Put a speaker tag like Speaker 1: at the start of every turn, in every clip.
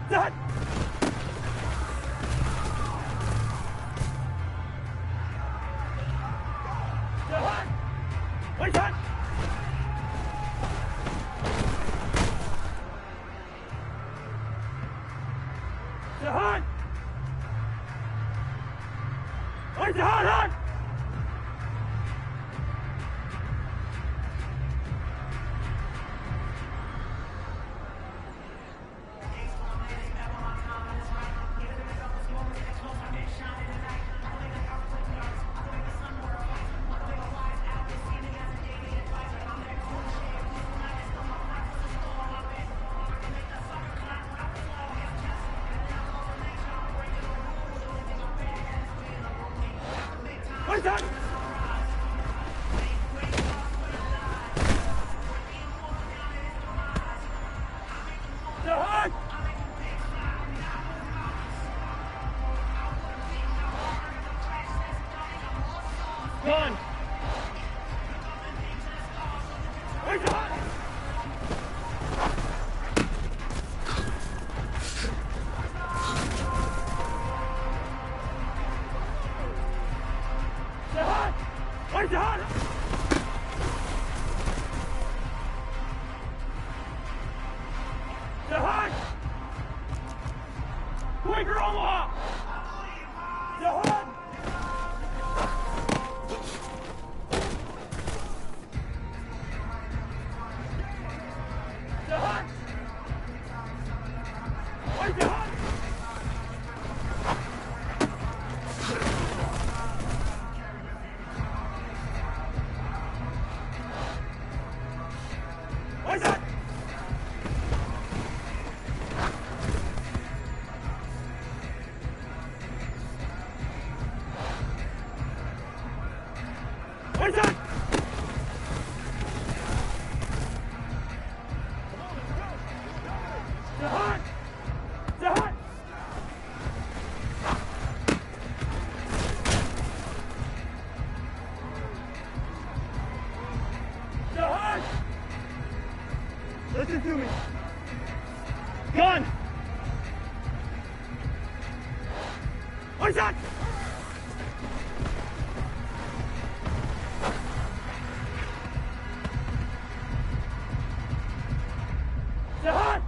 Speaker 1: Dad! Dad! Wait, Dad! Dad! Wait, Dad! Wait, Dad! Dad! Gun! Wait, Dad! Dad! Wait, Dad! Dad! Quaker Omaha! Dad! Dad! Wait, Dad! Wait, Dad! Wait, Dad! Dad! Dad! Dad! Listen to me. Gun! Wait, Dad! Dad!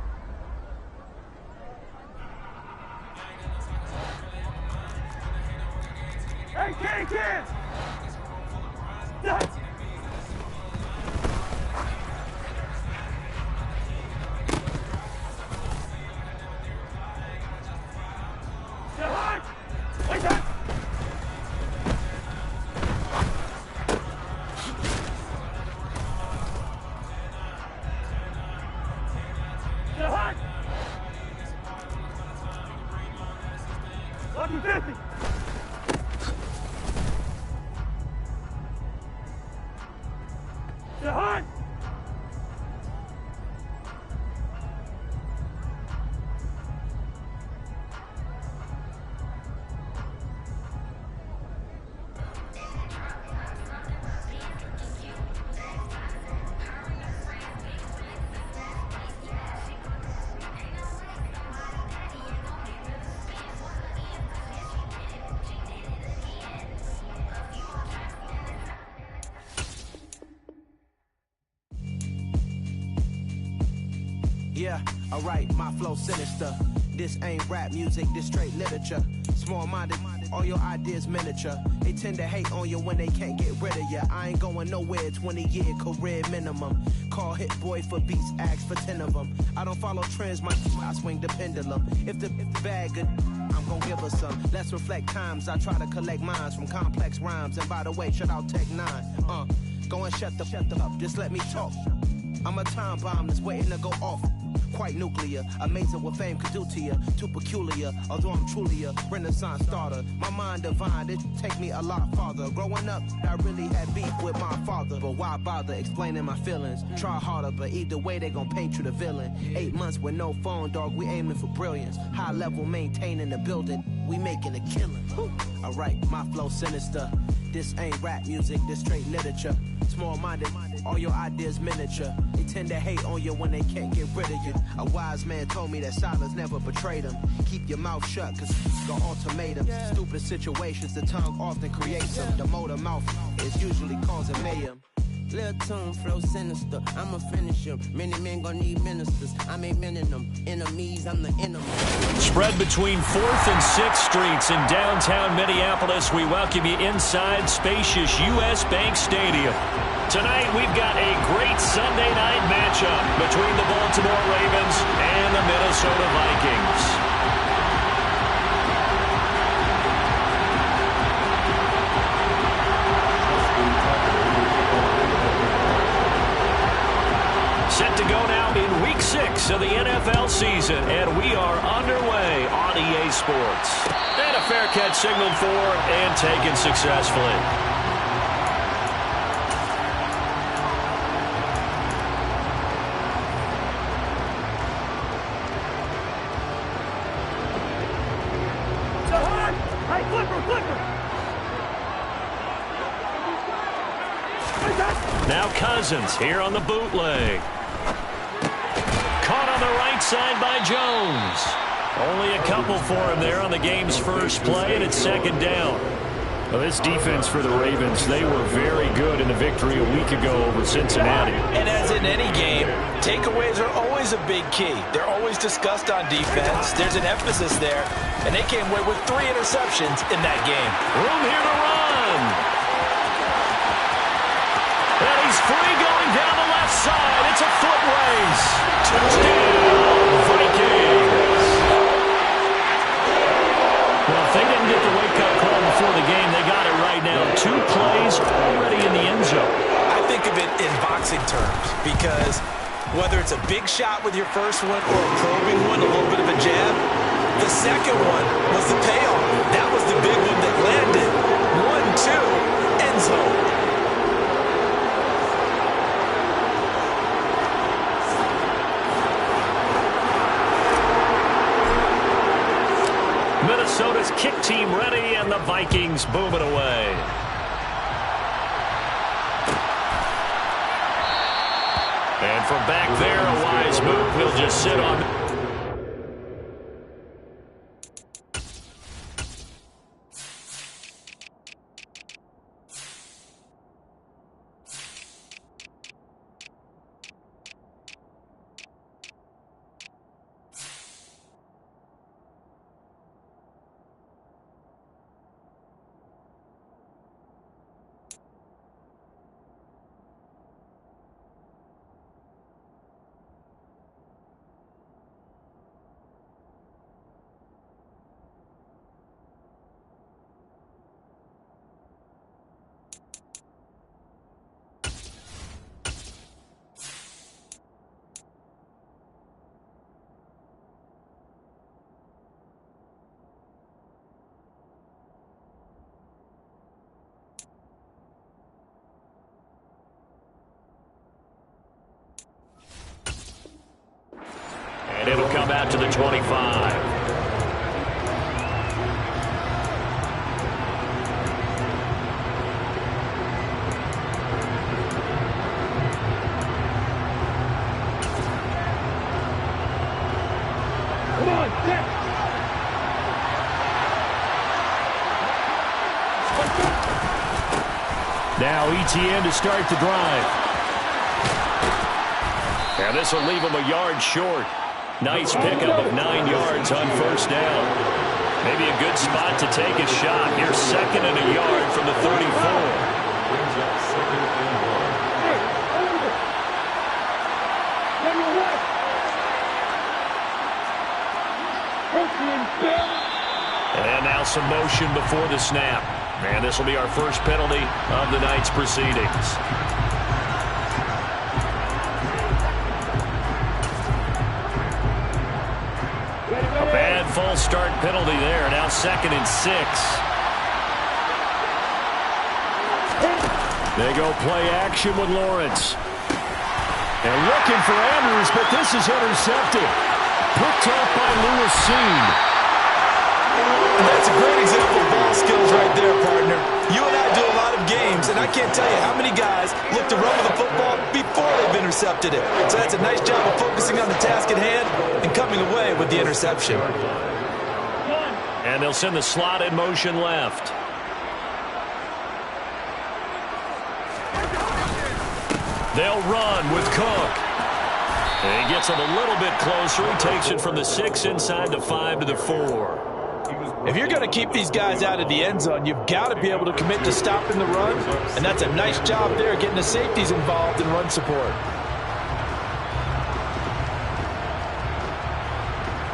Speaker 1: Hey, kids! Dad! Dad! Wait, Dad! Dad! Lucky 50! Dad!
Speaker 2: Yeah, alright, my flow sinister. This ain't rap music, this straight literature. Small-minded, all your ideas miniature. They tend to hate on you when they can't get rid of you. I ain't going nowhere, 20-year career minimum. Call Hit Boy for beats, ask for 10 of them. I don't follow trends, I swing the pendulum. If the bag good, I'm gon' give her some. Let's reflect times, I try to collect minds from complex rhymes. And by the way, shout out Tech 9. Go and shut the up, just let me talk. I'm a time bomb that's waiting to go off. Quite nuclear, amazing what fame could do to you. Too peculiar, although I'm truly a renaissance starter. My mind divine, it take me a lot farther. Growing up, I really had beef with my father. But why bother explaining my feelings? Try harder, but either way they gon' paint you the villain. 8 months with no phone, dog, we aiming for brilliance. High level maintaining the building, we making a killing. Alright, my flow sinister. This ain't rap music, this straight literature. Small-minded, All your ideas miniature. They tend to hate on you when they can't get rid of you. A wise man told me that silence never betrayed him. Keep your mouth shut, cause got ultimatums. Stupid situations, the tongue often creates them. The motor mouth is usually causing mayhem.
Speaker 3: Lil' tune, flow sinister, I'ma finish him. Many men gon' need ministers, I ain't mending them. Enemies, I'm the enemy.
Speaker 4: Spread between 4th and 6th Streets in downtown Minneapolis. We welcome you inside spacious U.S. Bank Stadium. Tonight, we've got a great Sunday night matchup between the Baltimore Ravens and the Minnesota Vikings. Set to go now in Week 6 of the NFL season, and we are underway on EA Sports. And a fair catch signaled for and taken successfully.
Speaker 1: Hey, flipper!
Speaker 4: Now Cousins here on the bootleg. Caught on the right side by Jones. Only a couple for him there on the game's first play, and it's second down.
Speaker 5: Well, this defense for the Ravens, they were very good in the victory a week ago over Cincinnati.
Speaker 6: And as in any game, takeaways are always a big key. They're always discussed on defense. There's an emphasis there, and they came away with 3 interceptions in that game.
Speaker 4: Room here to run. And he's free going down the left side. It's a foot race. Touchdown, Vikings. Well, if they didn't get the wake-up call before the game, they got it right now. 2 plays already in the end zone.
Speaker 6: I think of it in boxing terms because whether it's a big shot with your first one or a probing one, a little bit of a jab, the second one was the payoff. That was the big one that landed. 1-2, end zone.
Speaker 4: Minnesota's kick team ready, and the Vikings boom it away. And from back there, a wise move. He'll just sit on. And it'll come out to the 25.
Speaker 1: Come on, Dick!
Speaker 5: Now ETN to start the drive.
Speaker 4: And this will leave him a yard short. Nice pickup of 9 yards on first down. Maybe a good spot to take a shot. Here's second and a yard from the 34. And now some motion before the snap. And this will be our first penalty of the night's proceedings. A bad false start penalty there. Now second and 6.
Speaker 5: They go play action with Lawrence. And looking for Andrews, but this is intercepted. Picked up by Lewis Cine.
Speaker 6: And that's a great example of ball skills right there, partner. You and I I do a lot of games, and I can't tell you how many guys look to run with the football before they've intercepted it. So that's a nice job of focusing on the task at hand and coming away with the interception.
Speaker 4: And they'll send the slot in motion left. They'll run with Cook. And he gets it a little bit closer. He takes it from the 6 inside the 5 to the 4.
Speaker 6: If you're going to keep these guys out of the end zone, you've got to be able to commit to stopping the run, and that's a nice job there getting the safeties involved in run support.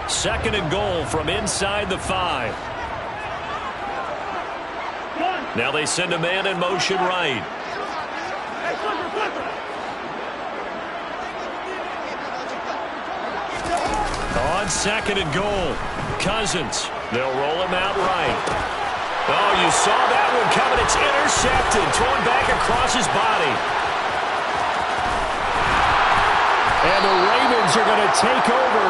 Speaker 4: Second and goal from inside the 5. Now they send a man in motion right.
Speaker 1: Hey, flipper, flipper.
Speaker 4: On second and goal, Cousins. They'll roll him out right. Oh, you saw that one coming. It's intercepted. Thrown back across his body. And the Ravens are going to take over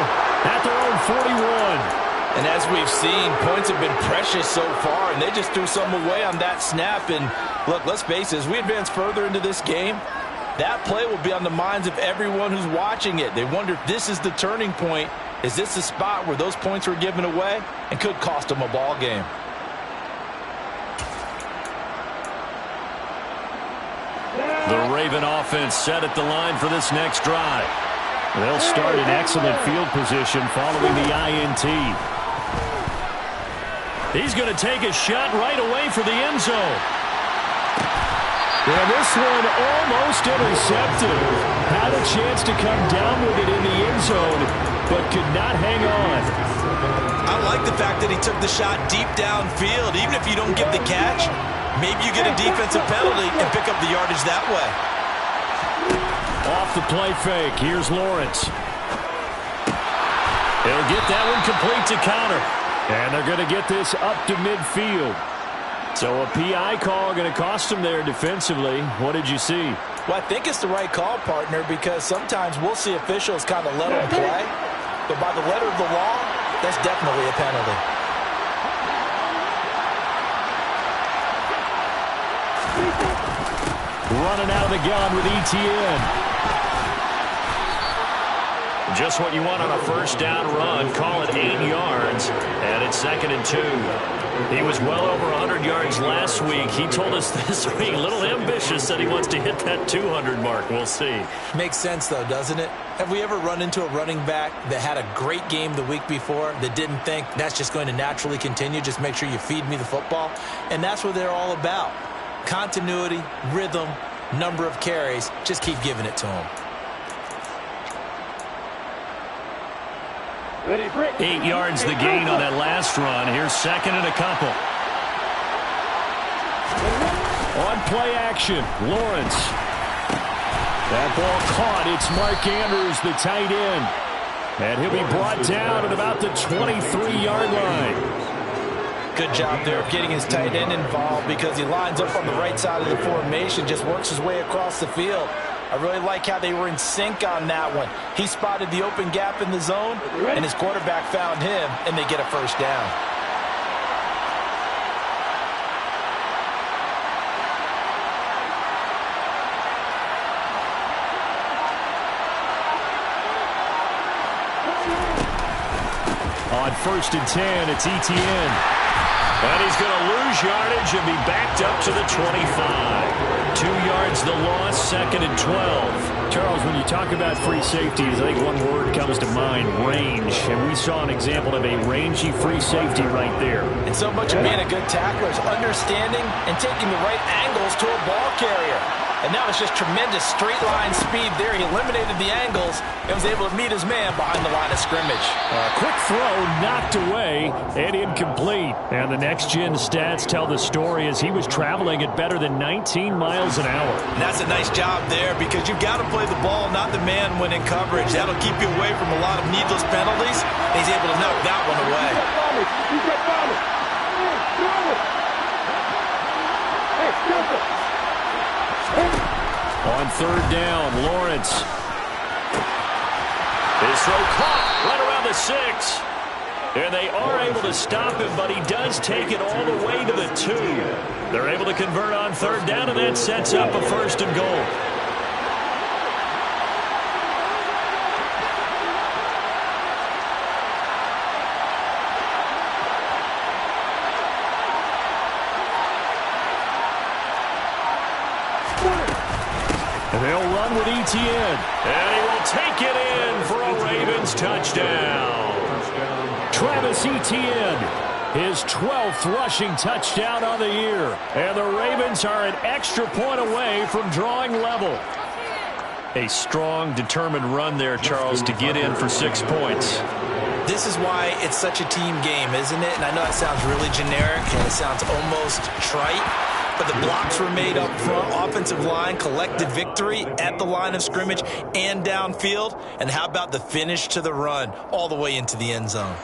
Speaker 4: at their own 41.
Speaker 6: And as we've seen, points have been precious so far, and they just threw some away on that snap. And look, let's face it, as we advance further into this game, that play will be on the minds of everyone who's watching it. They wonder if this is the turning point. Is this the spot where those points were given away and could cost them a ball game?
Speaker 4: The Raven offense set at the line for this next drive. They'll start in excellent field position following the INT. He's going to take a shot right away for the end zone.
Speaker 5: And this one almost intercepted. Had a chance to come down with it in the end zone, but could not hang on.
Speaker 6: I like the fact that he took the shot deep downfield. Even if you don't get the catch, maybe you get a defensive penalty and pick up the yardage that way.
Speaker 4: Off the play fake, here's Lawrence. He'll get that one complete to counter.
Speaker 5: And they're going to get this up to midfield. So a PI call going to cost them there defensively. What did you see?
Speaker 6: Well, I think it's the right call, partner, because sometimes we'll see officials kind of let them play. But by the letter of the law, that's definitely a penalty.
Speaker 5: Running out of the gun with ETN.
Speaker 4: Just what you want on a first down run. Call it 8 yards, and it's 2nd and 2. He was well over 100 yards last week. He told us this week, a little ambitious, that he wants to hit that 200 mark. We'll see.
Speaker 6: Makes sense, though, doesn't it? Have we ever run into a running back that had a great game the week before that didn't think that's just going to naturally continue? Just make sure you feed me the football. And that's what they're all about. Continuity, rhythm, number of carries. Just keep giving it to him.
Speaker 4: 8 yards the gain on that last run. Here's 2nd and a couple.
Speaker 5: On play action, Lawrence. That ball caught. It's Mark Andrews, the tight end. And he'll be brought down at about the 23-yard line.
Speaker 6: Good job there of getting his tight end involved because he lines up on the right side of the formation, just works his way across the field. I really like how they were in sync on that one. He spotted the open gap in the zone, and his quarterback found him, and they get a first down.
Speaker 5: On 1st and 10, it's ETN.
Speaker 4: And he's going to lose yardage and be backed up to the 25. 2 yards the loss, 2nd and 12.
Speaker 5: Charles, when you talk about free safeties, I think one word comes to mind, range. And we saw an example of a rangy free safety right there.
Speaker 6: And so much of being a good tackler is understanding and taking the right angles to a ball carrier. And that was just tremendous straight line speed there. He eliminated the angles and was able to meet his man behind the line of scrimmage.
Speaker 5: Quick throw knocked away and incomplete. And the next-gen stats tell the story as he was traveling at better than 19 miles an hour.
Speaker 6: And that's a nice job there because you've got to play the ball, not the man when in coverage. That'll keep you away from a lot of needless penalties. He's able to knock that one away.
Speaker 5: On 3rd down, Lawrence.
Speaker 4: His throw caught right around the 6. And they are able to stop him, but he does take it all the way to the 2. They're able to convert on 3rd down, and that sets up a 1st and goal. And they'll run with Etienne. And he will take it in for a Ravens touchdown. Travis Etienne, his 12th rushing touchdown on the year. And the Ravens are an extra point away from drawing level. A strong, determined run there, Charles, to get in for 6 points.
Speaker 6: This is why it's such a team game, isn't it? And I know it sounds really generic and it sounds almost trite, but the blocks were made up front. Offensive line collected victory at the line of scrimmage and downfield. And how about the finish to the run all the way into the end zone?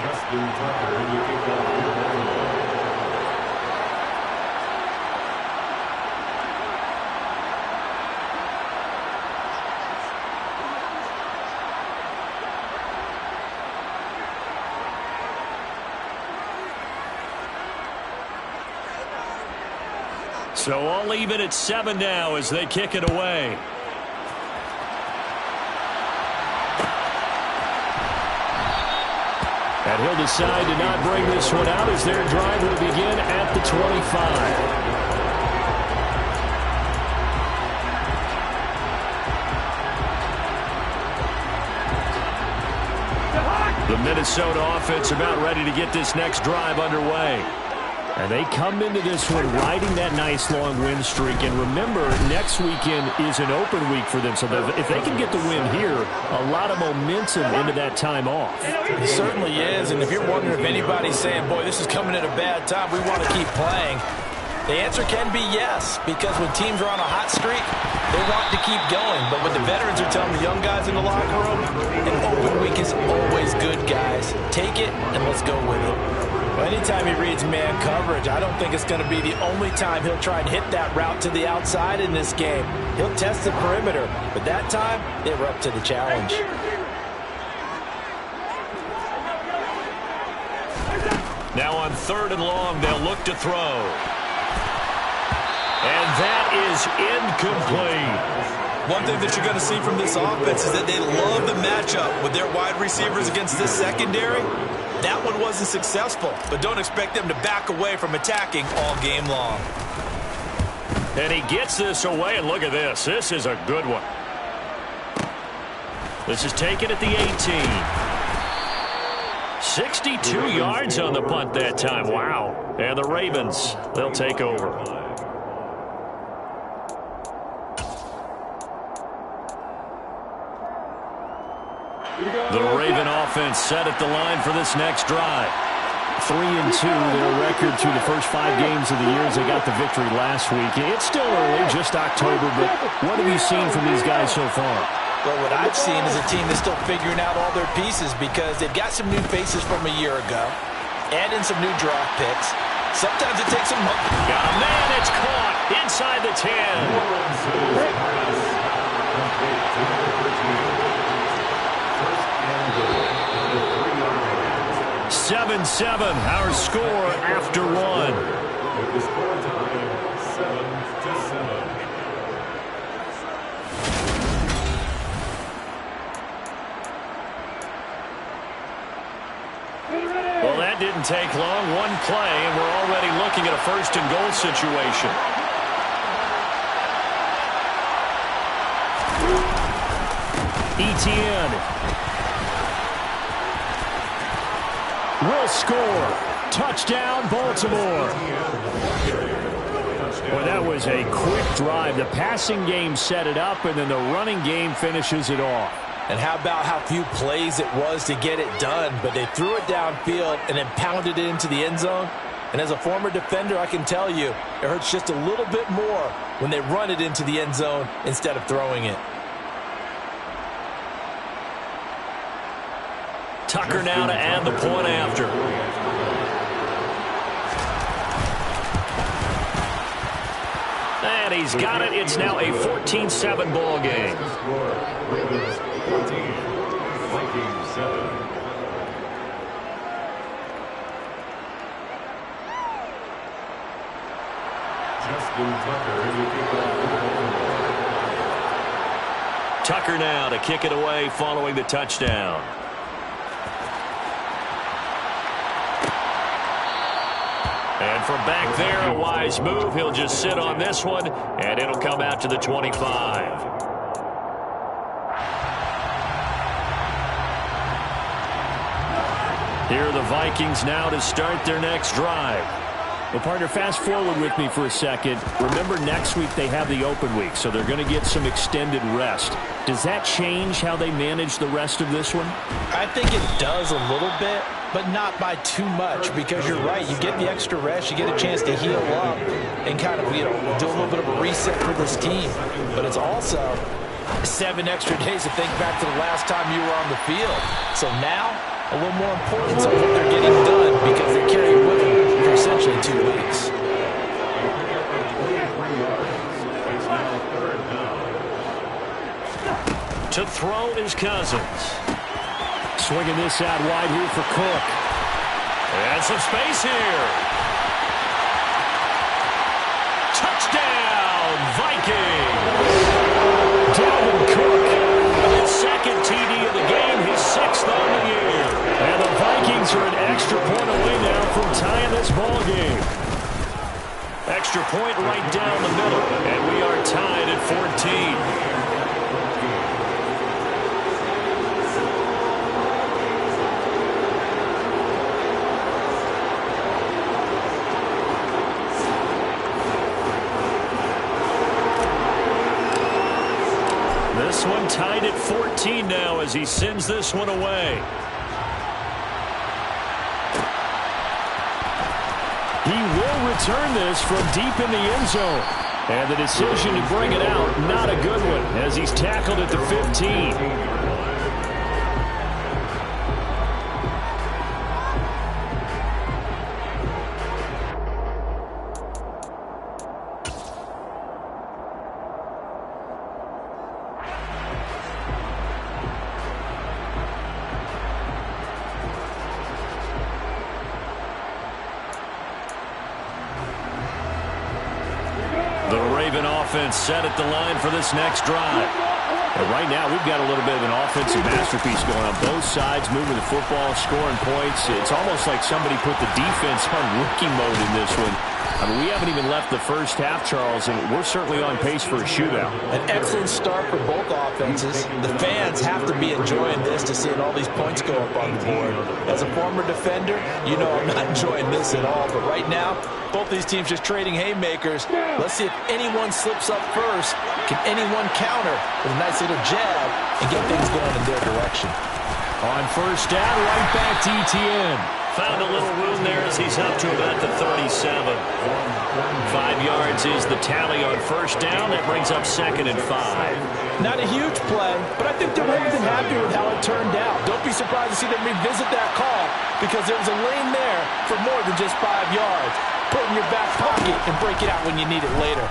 Speaker 7: Justin Tucker, you kick off.
Speaker 4: So I'll leave it at 7 now as they kick it away. And he'll decide to not bring this one out as their drive will begin at the 25. The Minnesota offense about ready to get this next drive underway. And they come into this one riding that nice long win streak. And remember, next weekend is an open week for them. So if they can get the win here, a lot of momentum into that time off.
Speaker 6: It certainly is. And if you're wondering if anybody's saying, boy, this is coming at a bad time, we want to keep playing, the answer can be yes. Because when teams are on a hot streak, they want to keep going. But what the veterans are telling the young guys in the locker room, an open week is always good, guys. Take it and let's go with it. Well, anytime he reads man coverage, I don't think it's going to be the only time he'll try and hit that route to the outside in this game. He'll test the perimeter, but that time, they were up to the challenge.
Speaker 4: Now on 3rd and long, they'll look to throw. And that is incomplete.
Speaker 6: One thing that you're going to see from this offense is that they love the matchup with their wide receivers against this secondary. That one wasn't successful, but don't expect them to back away from attacking all game long.
Speaker 4: And he gets this away, and look at this. This is a good one. This is taken at the 18. 62 yards on the punt that time. Wow. And the Ravens, they'll take over. The Raven offense set at the line for this next drive. 3-2, their record through the first 5 games of the year as they got the victory last week. It's still early, just October, but what have you seen from these guys so far?
Speaker 6: Well, what I've seen is a team that's still figuring out all their pieces because they've got some new faces from a year ago, add in some new draft picks. Sometimes it takes some...
Speaker 4: Oh, man, it's caught inside the 10. 7-7, our score after 1.
Speaker 7: The score time, 7-7.
Speaker 4: Well, that didn't take long. One play, and we're already looking at a 1st and goal situation. Etienne will score. Touchdown, Baltimore. Well, that was a quick drive. The passing game set it up, and then the running game finishes it off.
Speaker 6: And how about how few plays it was to get it done, but they threw it downfield and then pounded it into the end zone. And as a former defender, I can tell you, it hurts just a little bit more when they run it into the end zone instead of throwing it.
Speaker 4: Tucker now to add the point after. And he's got it. It's now a 14-7 ball game.
Speaker 7: Score, Ravens 14, Vikings 7. Justin Tucker in the kickoff.
Speaker 4: Tucker now to kick it away following the touchdown. And from back there, a wise move. He'll just sit on this one, and it'll come out to the 25. Here are the Vikings now to start their next drive.
Speaker 5: Well, partner, fast forward with me for a second. Remember, next week they have the open week, so they're going to get some extended rest. Does that change how they manage the rest of this one?
Speaker 6: I think it does a little bit, but not by too much, because you're right. You get the extra rest. You get a chance to heal up and kind of, do a little bit of a reset for this team. But it's also 7 extra days to think back to the last time you were on the field. So now, a little more importance on what they're getting done, because they carry it with them for essentially 2 weeks.
Speaker 4: To throw is Cousins.
Speaker 5: Swinging this out wide here for Cook.
Speaker 4: And some space here. Touchdown, Vikings.
Speaker 5: Dalvin Cook.
Speaker 4: His second TD of the game, his 6th on the year.
Speaker 5: And the Vikings are an extra point away now from tying this ball game.
Speaker 4: Extra point right down the middle, and we are tied at 14. This one tied at 14 now as he sends this one away.
Speaker 5: He will return this from deep in the end zone. And the decision to bring it out, not a good one, as he's tackled at the 15.
Speaker 4: Set at the line for this next drive.
Speaker 5: And right now, we've got a little bit of an offensive masterpiece going on both sides, moving the football, scoring points. It's almost like somebody put the defense on rookie mode in this one. I mean, we haven't even left the first half, Charles, and we're certainly on pace for a shootout.
Speaker 6: An excellent start for both offenses. The fans have to be enjoying this to seeing all these points go up on the board. As a former defender, you know I'm not enjoying this at all. But right now, both these teams just trading haymakers. Let's see if anyone slips up first. Can anyone counter with a nice little jab and get things going in their direction?
Speaker 5: On first down, right back to Etienne.
Speaker 4: Found a little room there as he's up to about the 37. 5 yards is the tally on first down. That brings up 2nd and 5.
Speaker 6: Not a huge play, but I think they're more than happy with how it turned out. Don't be surprised to see them revisit that call, because there was a lane there for more than just 5 yards. Put it in your back pocket and break it out when you need it later.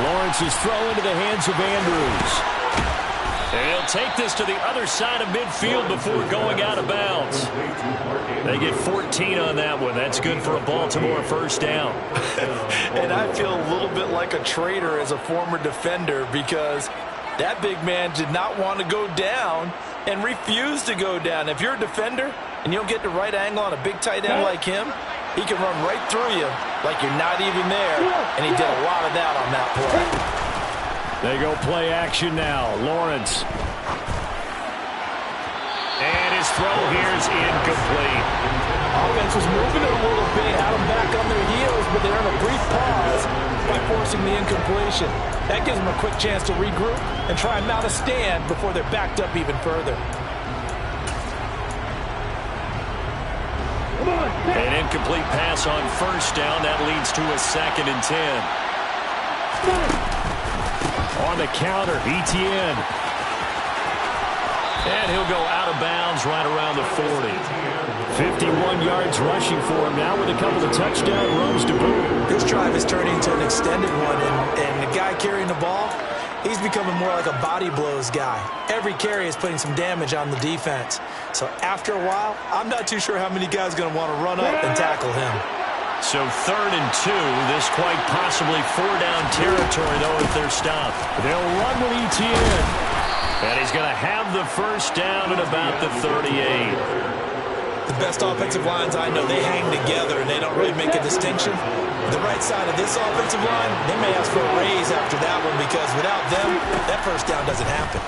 Speaker 5: Lawrence's throw into the hands of Andrews.
Speaker 4: He'll take this to the other side of midfield before going out of bounds. They get 14 on that one. That's good for a Baltimore first down.
Speaker 6: And I feel a little bit like a traitor as a former defender, because that big man did not want to go down and refused to go down. If you're a defender and you don't get the right angle on a big tight end like him, he can run right through you like you're not even there, and he did a lot of that on that play.
Speaker 5: They go play action now. Lawrence.
Speaker 4: And his throw here is incomplete.
Speaker 6: Offense was moving it a little bit, had them back on their heels, but they're in a brief pause by forcing the incompletion. That gives them a quick chance to regroup and try and mount a stand before they're backed up even further.
Speaker 4: An incomplete pass on first down. That leads to a 2nd and 10.
Speaker 5: On the counter, Etienne.
Speaker 4: And he'll go out of bounds right around the 40.
Speaker 5: 51 yards rushing for him now with a couple of touchdown runs to boot.
Speaker 6: This drive is turning into an extended one, and the guy carrying the ball, he's becoming more like a body blows guy. Every carry is putting some damage on the defense. So after a while, I'm not too sure how many guys are going to want to run up and tackle him.
Speaker 4: So 3rd and 2, this quite possibly 4-down territory, though, if they're stopped.
Speaker 5: They'll run with Etienne.
Speaker 4: And he's going to have the first down at about the 38.
Speaker 6: The best offensive lines I know, they hang together and they don't really make a distinction. The right side of this offensive line, they may ask for a raise after that one because without them, that first down doesn't happen.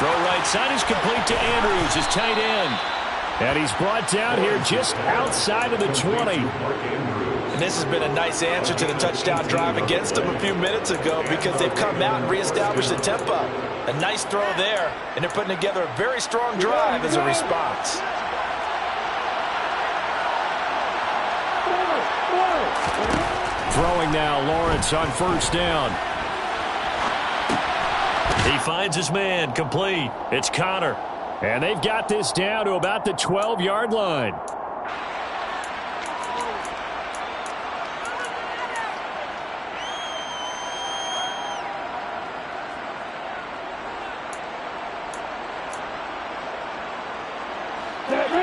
Speaker 4: Throw right side is complete to Andrews, his tight end.
Speaker 5: And he's brought down here just outside of the 20.
Speaker 6: And this has been a nice answer to the touchdown drive against them a few minutes ago because they've come out and reestablished the tempo. A nice throw there, and they're putting together a very strong drive as a response.
Speaker 5: Throwing now, Lawrence on first down.
Speaker 4: He finds his man, complete. It's Connor.
Speaker 5: And they've got this down to about the 12-yard line.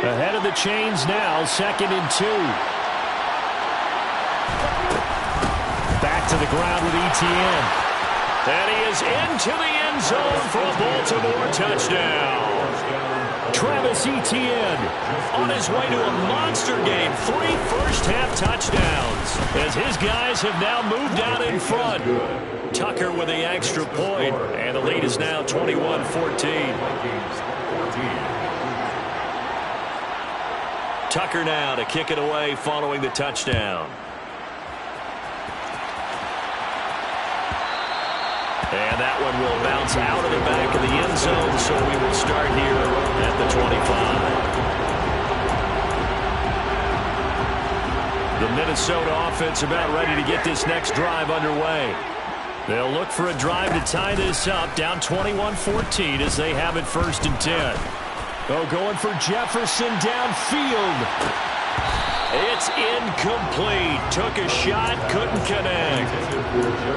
Speaker 5: Ahead of the chains now, 2nd and 2. Back to the ground with Etienne.
Speaker 4: And he is into the end zone for a Baltimore touchdown.
Speaker 5: Travis Etienne
Speaker 4: on his way to a monster game. 3 first-half touchdowns as his guys have now moved out in front. Tucker with the extra point, and the lead is now 21-14. Tucker now to kick it away following the touchdown. And that one will bounce out of the back of the end zone, so we will start here at the 25. The Minnesota offense about ready to get this next drive underway. They'll look for a drive to tie this up, down 21-14 as they have it 1st and 10.
Speaker 5: Oh, going for Jefferson downfield.
Speaker 4: It's incomplete. Took a shot, couldn't connect.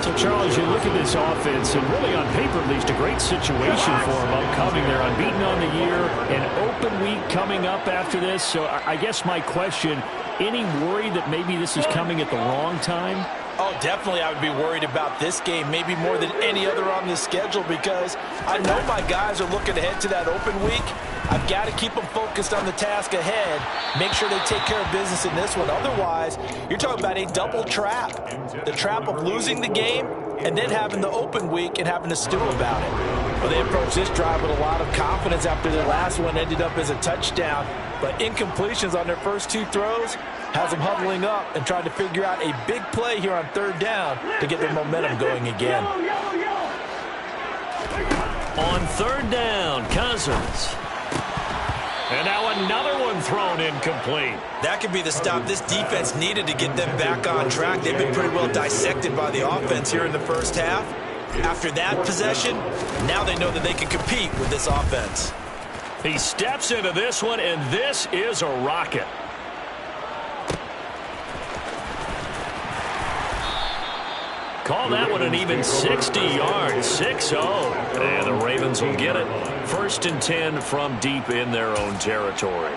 Speaker 5: So, Charles, you look at this offense, and really on paper, at least, a great situation for them upcoming. They're unbeaten on the year, an open week coming up after this. So, I guess my question, any worry that maybe this is coming at the wrong time?
Speaker 6: Oh, definitely I would be worried about this game, maybe more than any other on the schedule, because I know my guys are looking ahead to that open week. I've got to keep them focused on the task ahead, make sure they take care of business in this one. Otherwise, you're talking about a double trap. The trap of losing the game and then having the open week and having to stew about it. Well, they approached this drive with a lot of confidence after their last one ended up as a touchdown. But incompletions on their first 2 throws has them huddling up and trying to figure out a big play here on 3rd down to get their momentum going again.
Speaker 4: On 3rd down, Cousins. And now another one thrown incomplete.
Speaker 6: That could be the stop this defense needed to get them back on track. They've been pretty well dissected by the offense here in the first half. After that possession, now they know that they can compete with this offense.
Speaker 4: He steps into this one, and this is a rocket. Call that one an even 60 yards, 6-0. And the Ravens will get it. 1st and 10 from deep in their own territory.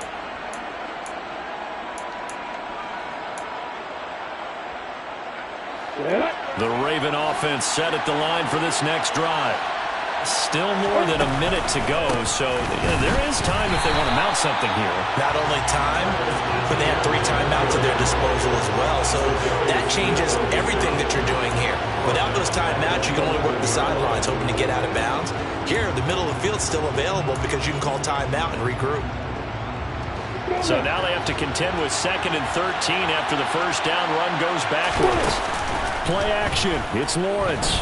Speaker 4: The Raven offense set at the line for this next drive. Still more than a minute to go, so there is time if they want to mount something here.
Speaker 6: Not only time, but they have 3 timeouts at their disposal as well, so that changes everything that you're doing here. Without those timeouts, you can only work the sidelines, hoping to get out of bounds. Here, the middle of the field's still available because you can call timeout and regroup.
Speaker 4: So now they have to contend with 2nd and 13 after the first down run goes backwards.
Speaker 5: Play action. It's Lawrence.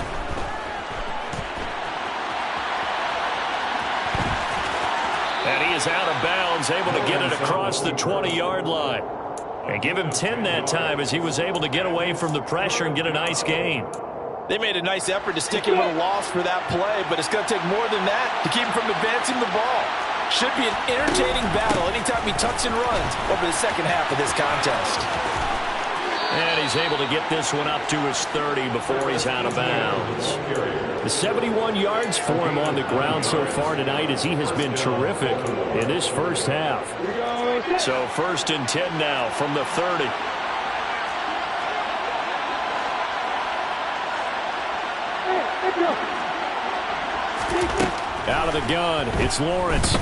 Speaker 4: And he is out of bounds, able to get it across the 20-yard line. And give him 10 that time as he was able to get away from the pressure and get a nice gain.
Speaker 6: They made a nice effort to stick him with a loss for that play, but it's going to take more than that to keep him from advancing the ball. Should be an entertaining battle anytime he tucks and runs over the second half of this contest.
Speaker 4: And he's able to get this one up to his 30 before he's out of bounds. The 71 yards for him on the ground so far tonight as he has been terrific in this first half. So 1st and 10 now from the 30. Out of the gun, it's Lawrence.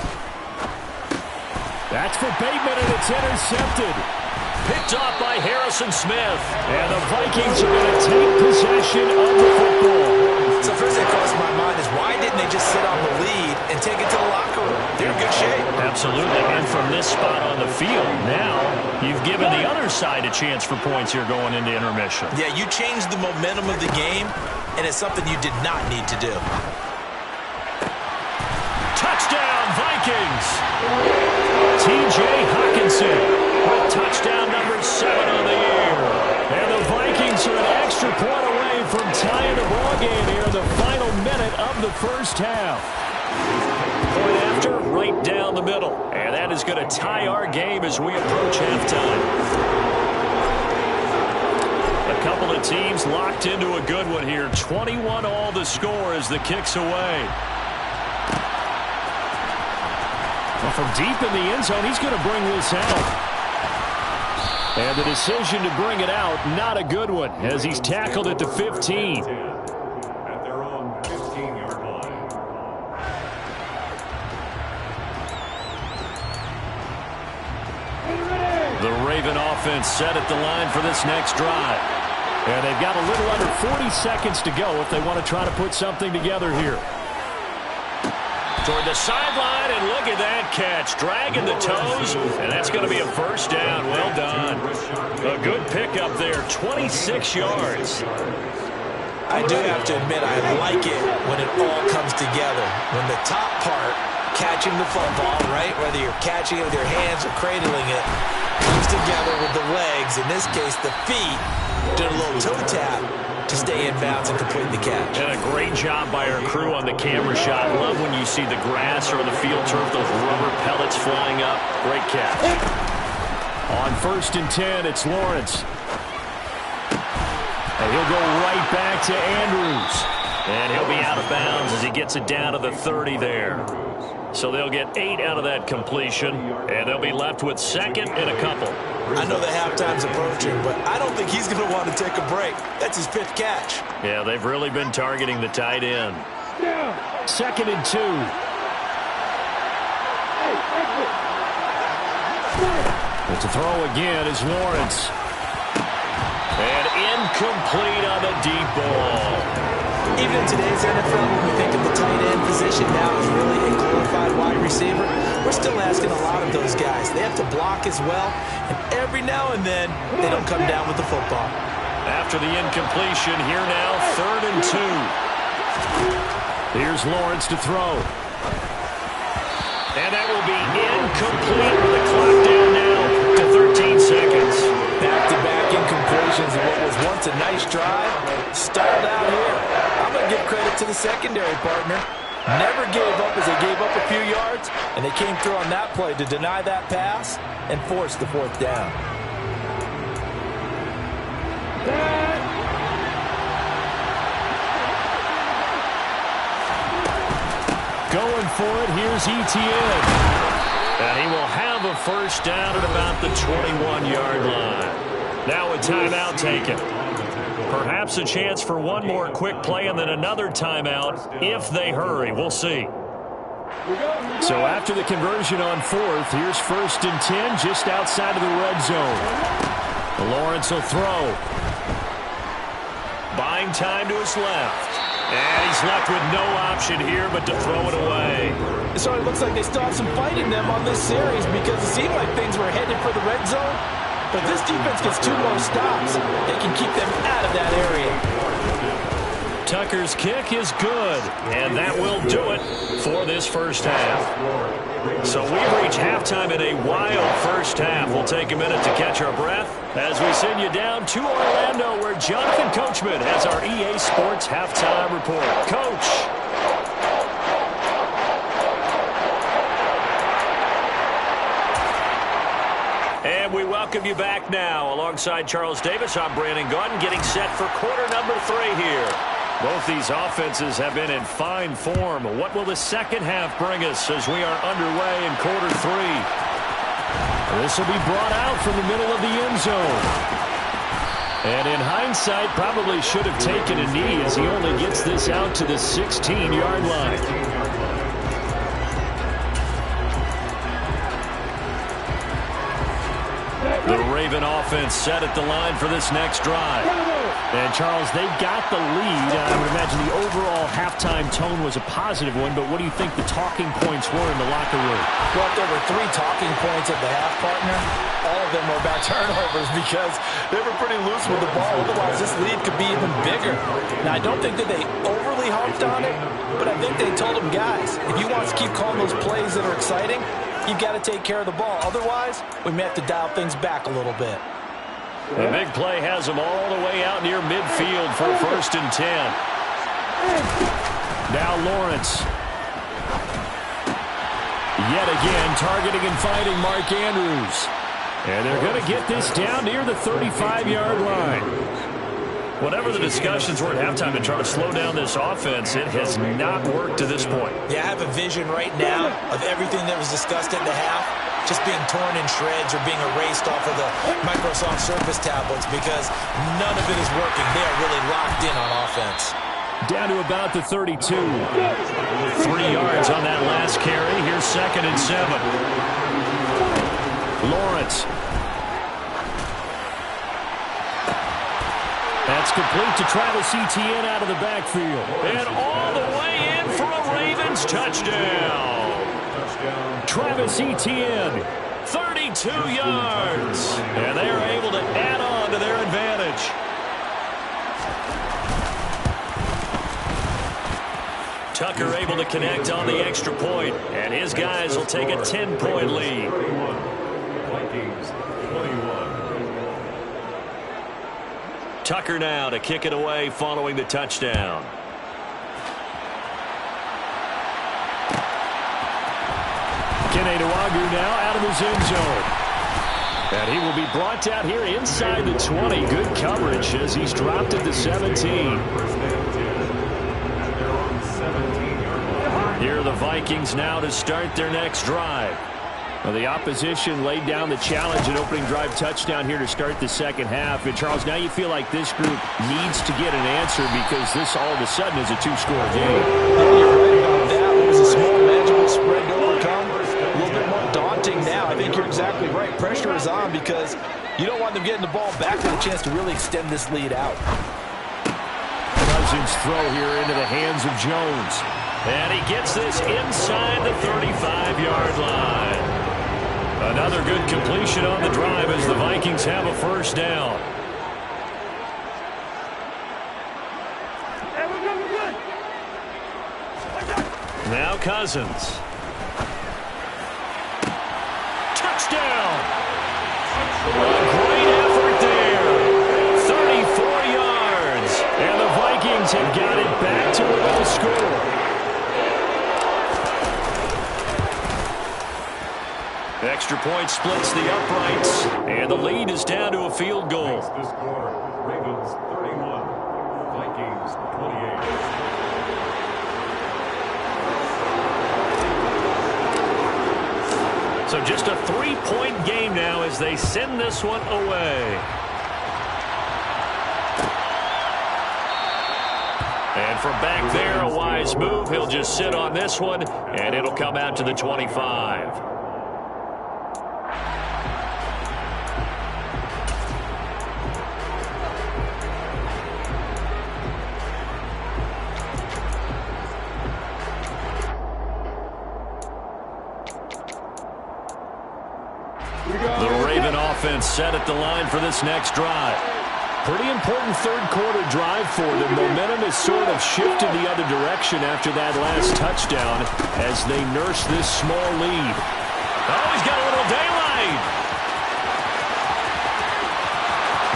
Speaker 4: That's for Bateman, and it's intercepted. Picked off by Harrison Smith. And the Vikings are going to take possession of the football.
Speaker 6: So first thing that crossed my mind is why didn't they just sit on the lead and take it to the locker room? They're in good shape.
Speaker 4: Absolutely. And from this spot on the field, now you've given the other side a chance for points here going into intermission.
Speaker 6: Yeah, you changed the momentum of the game, and it's something you did not need to do.
Speaker 4: Touchdown, Vikings! T.J. Hockenson with touchdown number 7 on the year. And the Vikings are an extra point away from tying the ball game here in the final minute of the first half. Point after, right down the middle. And that is going to tie our game as we approach halftime. A couple of teams locked into a good one here. 21 all the score as the kick's away. Well, from deep in the end zone, he's going to bring this out. And the decision to bring it out, not a good one, as he's tackled at the 15.
Speaker 7: At their own 15-yard line.
Speaker 4: The Raven offense set at the line for this next drive. And they've got a little under 40 seconds to go if they want to try to put something together here. Toward the sideline, and look at that catch. Dragging the toes, and that's going to be a first down. Well done. A good pickup there, 26 yards.
Speaker 6: I do have to admit, I like it when it all comes together. When the top part, catching the football, right, whether you're catching it with your hands or cradling it, comes together with the legs, in this case the feet, doing a little toe tap to stay in bounds and complete the catch.
Speaker 4: And a great job by our crew on the camera shot. Love when you see the grass or the field turf, those rubber pellets flying up. Great catch. On 1st and 10, it's Lawrence. And he'll go right back to Andrews. And he'll be out of bounds as he gets it down to the 30 there. So they'll get 8 out of that completion, and they'll be left with 2nd and a couple.
Speaker 6: I know the halftime's approaching, but I don't think he's going to want to take a break. That's his 5th catch.
Speaker 4: Yeah, they've really been targeting the tight end. 2nd and 2. But to throw again is Lawrence. And incomplete on the deep ball.
Speaker 6: Even in today's NFL, when we think of the tight end position now as really a glorified wide receiver, we're still asking a lot of those guys. They have to block as well, and every now and then, they don't come down with the football.
Speaker 4: After the incompletion, here now, 3rd and 2. Here's Lawrence to throw. And that will be incomplete with the clock down now to 13 seconds.
Speaker 6: Back-to-back incompletions of what was once a nice drive, stalled out here. I'm going to give credit to the secondary partner. Never gave up as they gave up a few yards, and they came through on that play to deny that pass and force the 4th down.
Speaker 4: Going for it, here's Etienne. And he will have a first down at about the 21-yard line. Now a timeout taken. Perhaps a chance for one more quick play and then another timeout if they hurry. We'll see. So after the conversion on 4th, here's 1st and 10 just outside of the red zone. Lawrence will throw. Buying time to his left. And he's left with no option here but to throw it away.
Speaker 6: So it looks like they still have some fight in them on this series because it seemed like things were headed for the red zone. But this defense gets 2 more stops. They can keep them out of that area.
Speaker 4: Tucker's kick is good, and that will do it for this first half. So we've reached halftime in a wild first half. We'll take a minute to catch our breath as we send you down to Orlando, where Jonathan Coachman has our EA Sports Halftime Report. Coach. welcome you back now. Alongside Charles Davis, I'm Brandon Gaudin, getting set for quarter number 3 here. Both these offenses have been in fine form. What will the second half bring us as we are underway in quarter 3? This will be brought out from the middle of the end zone. And in hindsight, probably should have taken a knee as he only gets this out to the 16-yard line. The Raven offense set at the line for this next drive.
Speaker 5: And, Charles, they've got the lead. I would imagine the overall halftime tone was a positive one, but what do you think the talking points were in the locker room?
Speaker 6: Well, there were 3 talking points at the half, partner. All of them were about turnovers because they were pretty loose with the ball. Otherwise, this lead could be even bigger. Now, I don't think that they overly harped on it, but I think they told them, guys, if you want to keep calling those plays that are exciting, you've got to take care of the ball. Otherwise, we may have to dial things back a little bit.
Speaker 4: The big play has them all the way out near midfield for a 1st and 10.
Speaker 5: Now Lawrence. Yet again, targeting and fighting Mark Andrews. And they're going to get this down near the 35-yard line.
Speaker 4: Whatever the discussions were at halftime to try to slow down this offense, it has not worked to this point.
Speaker 6: Yeah, I have a vision right now of everything that was discussed at the half just being torn in shreds or being erased off of the Microsoft Surface tablets because none of it is working. They are really locked in on offense.
Speaker 5: Down to about the 32.
Speaker 4: 3 yards on that last carry. Here's 2nd and 7.
Speaker 5: Lawrence. That's complete to Travis Etienne out of the backfield.
Speaker 4: And all the way in for a Ravens touchdown.
Speaker 5: Travis Etienne.
Speaker 4: 32 yards. And they are able to add on to their advantage. Tucker able to connect on the extra point, and his guys will take a 10-point lead.
Speaker 7: Vikings 21.
Speaker 4: Tucker now to kick it away following the touchdown.
Speaker 5: Kene Nwangwu now out of his end zone. And he will be brought out here inside the 20. Good coverage as he's dropped at the 17.
Speaker 4: Here are the Vikings now to start their next drive.
Speaker 5: Well, the opposition laid down the challenge and opening drive touchdown here to start the second half. And, Charles, now you feel like this group needs to get an answer because this all of a sudden is a 2-score game.
Speaker 6: Yeah, you're right about that. It was a small, manageable spread to overcome. A little bit more daunting now. I think you're exactly right. Pressure is on because you don't want them getting the ball back with a chance to really extend this lead out.
Speaker 5: Cousins throw here into the hands of Jones.
Speaker 4: And he gets this inside the 35-yard line. Another good completion on the drive as the Vikings have a first down. Now Cousins. Touchdown! A great effort there. 34 yards.
Speaker 5: And the Vikings have got it back to within a score.
Speaker 4: Extra point splits the uprights, and the lead is down to a field goal.
Speaker 7: The score, Ravens 31, Vikings 28.
Speaker 4: So just a 3-point game now as they send this one away. And from back there, a wise move. He'll just sit on this one, and it'll come out to the 25. The Raven offense set at the line for this next drive.
Speaker 5: Pretty important third-quarter drive for them. Momentum has sort of shifted the other direction after that last touchdown as they nurse this small lead.
Speaker 4: Oh, he's got a little daylight.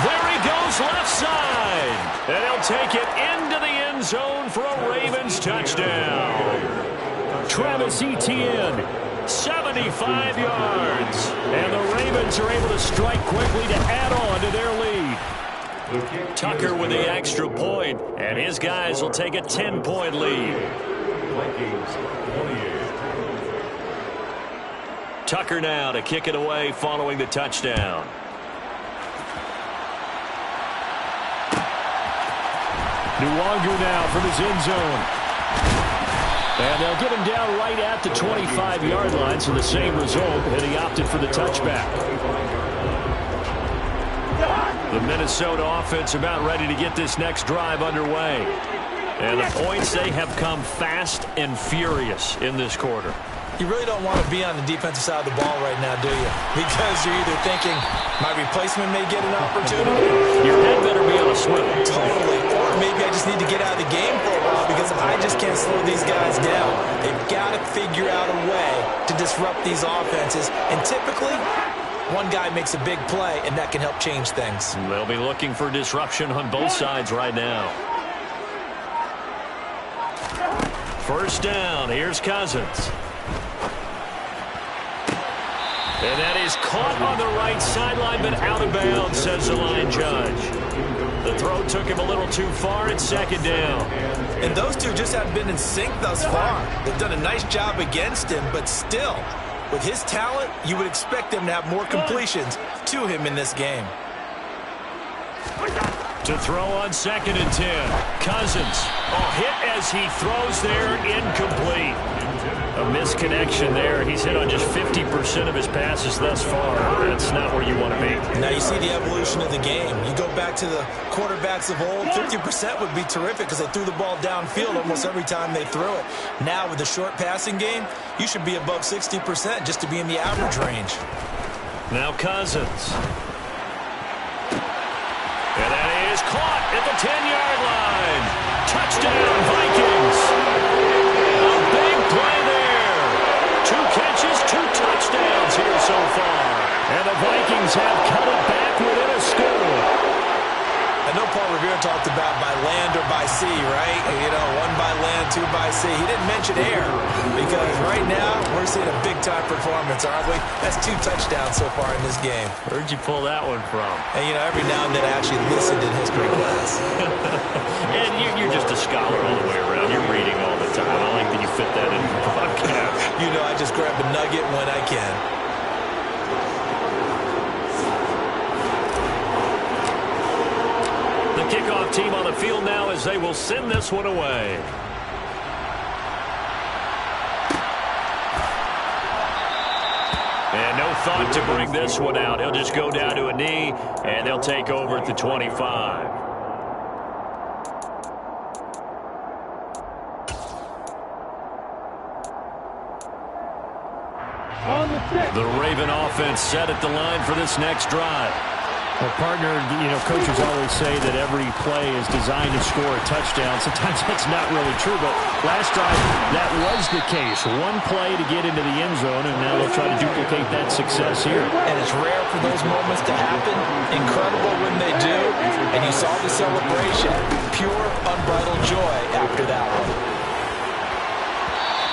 Speaker 4: There he goes left side. And he'll take it into the end zone for a Ravens touchdown.
Speaker 5: Travis Etienne.
Speaker 4: 75 yards. And the Ravens are able to strike quickly to add on to their lead. Tucker with the extra point, and his guys will take a 10-point lead. Tucker now to kick it away following the touchdown.
Speaker 5: Nwangu now from his end zone. And they'll get him down right at the 25-yard line, so the same result, and he opted for the touchback.
Speaker 4: The Minnesota offense about ready to get this next drive underway. And the points, they have come fast and furious in this quarter.
Speaker 6: You really don't want to be on the defensive side of the ball right now, do you? Because you're either thinking, my replacement may get an opportunity.
Speaker 4: Your head better be on a swivel.
Speaker 6: Totally. Or maybe I just need to get out of the game for a while because I just can't slow these guys down. They've got to figure out a way to disrupt these offenses. And typically, one guy makes a big play, and that can help change things.
Speaker 4: They'll be looking for disruption on both sides right now. First down. Here's Cousins. And that is caught on the right sideline, but out of bounds, says the line judge. The throw took him a little too far. It's second down.
Speaker 6: And those two just haven't been in sync thus far. They've done a nice job against him, but still, with his talent, you would expect them to have more completions to him in this game.
Speaker 4: To throw on 2nd and 10. Cousins. Hit as he throws there, incomplete. A misconnection there. He's hit on just 50% of his passes thus far. That's not where you want to be.
Speaker 6: Now you see the evolution of the game. You go back to the quarterbacks of old, 50% would be terrific because they threw the ball downfield almost every time they threw it. Now with the short passing game, you should be above 60% just to be in the average range.
Speaker 4: Now Cousins. And that is caught at the 10-yard line. Touchdown, Vikings. A big play there. 2 catches, 2 touchdowns here so far. And the Vikings have cut it back within a score.
Speaker 6: I know Paul Revere talked about by land or by sea, right? You know, 1 by land, 2 by sea. He didn't mention air because right now we're seeing a big-time performance, aren't we? That's 2 touchdowns so far in this game.
Speaker 4: Where'd you pull that one from?
Speaker 6: And, you know, every now and then I actually listened in history class.
Speaker 4: And you're just a scholar all the way around. You're reading all the time. I like that you fit that into the podcast.
Speaker 6: You know, I just grab a nugget when I can.
Speaker 4: Kickoff team on the field now as they will send this one away. And no thought to bring this one out. He'll just go down to a knee, and they'll take over at the 25. The Raven offense set at the line for this next drive.
Speaker 5: Well, partner, you know, coaches always say that every play is designed to score a touchdown. Sometimes that's not really true, but last drive, that was the case. 1 play to get into the end zone, and now they'll try to duplicate that success here.
Speaker 6: And it's rare for those moments to happen. Incredible when they do. And you saw the celebration. Pure, unbridled joy after that one.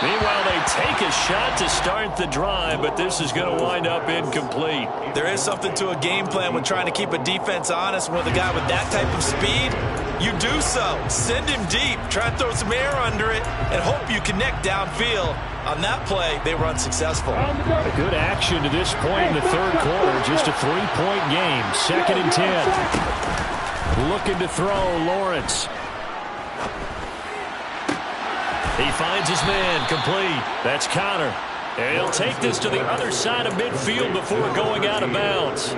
Speaker 4: Meanwhile, they take a shot to start the drive, but this is going to wind up incomplete.
Speaker 6: There is something to a game plan when trying to keep a defense honest. With a guy with that type of speed, you do so. Send him deep. Try and throw some air under it and hope you connect downfield. On that play, they were unsuccessful.
Speaker 5: A good action to this point in the third quarter. Just a 3-point game. 2nd and 10. Looking to throw, Lawrence.
Speaker 4: He finds his man, complete. That's Connor. And he'll take this to the other side of midfield before going out of bounds.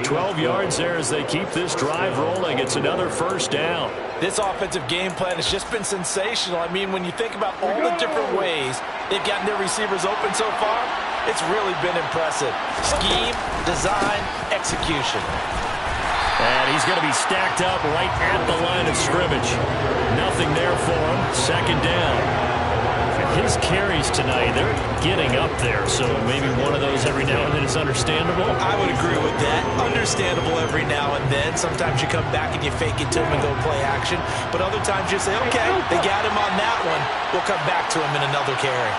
Speaker 4: 12 yards there as they keep this drive rolling. It's another first down.
Speaker 6: This offensive game plan has just been sensational. I mean, when you think about all the different ways they've gotten their receivers open so far, it's really been impressive. Scheme, design, execution.
Speaker 4: And he's going to be stacked up right at the line of scrimmage. Nothing there for him. 2nd down. His carries tonight, they're getting up there, so maybe one of those every now and then is understandable.
Speaker 6: I would agree with that. Understandable every now and then. Sometimes you come back and you fake it to him and go play action. But other times you say, okay, they got him on that one. We'll come back to him in another carry.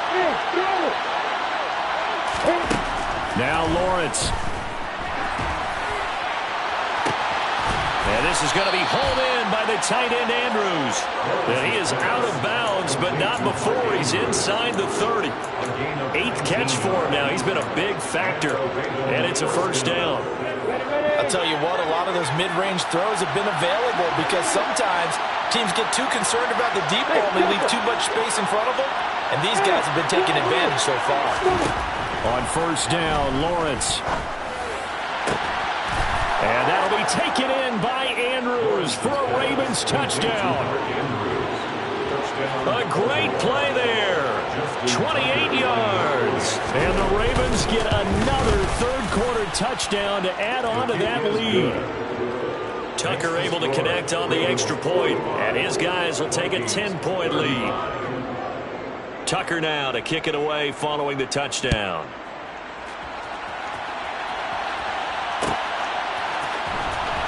Speaker 5: Now Lawrence.
Speaker 4: And this is going to be hauled in by the tight end Andrews. And he is out of bounds, but not before he's inside the 30. 8th catch for him now. He's been a big factor. And it's a first down.
Speaker 6: I'll tell you what, a lot of those mid-range throws have been available because sometimes teams get too concerned about the deep ball and they leave too much space in front of them. And these guys have been taking advantage so far.
Speaker 5: On first down, Lawrence. And that'll be taken in by Andrews for a Ravens touchdown.
Speaker 4: A great play there. 28 yards.
Speaker 5: And the Ravens get another third-quarter touchdown to add on to that lead.
Speaker 4: Tucker able to connect on the extra point, and his guys will take a 10-point lead. Tucker now to kick it away following the touchdown.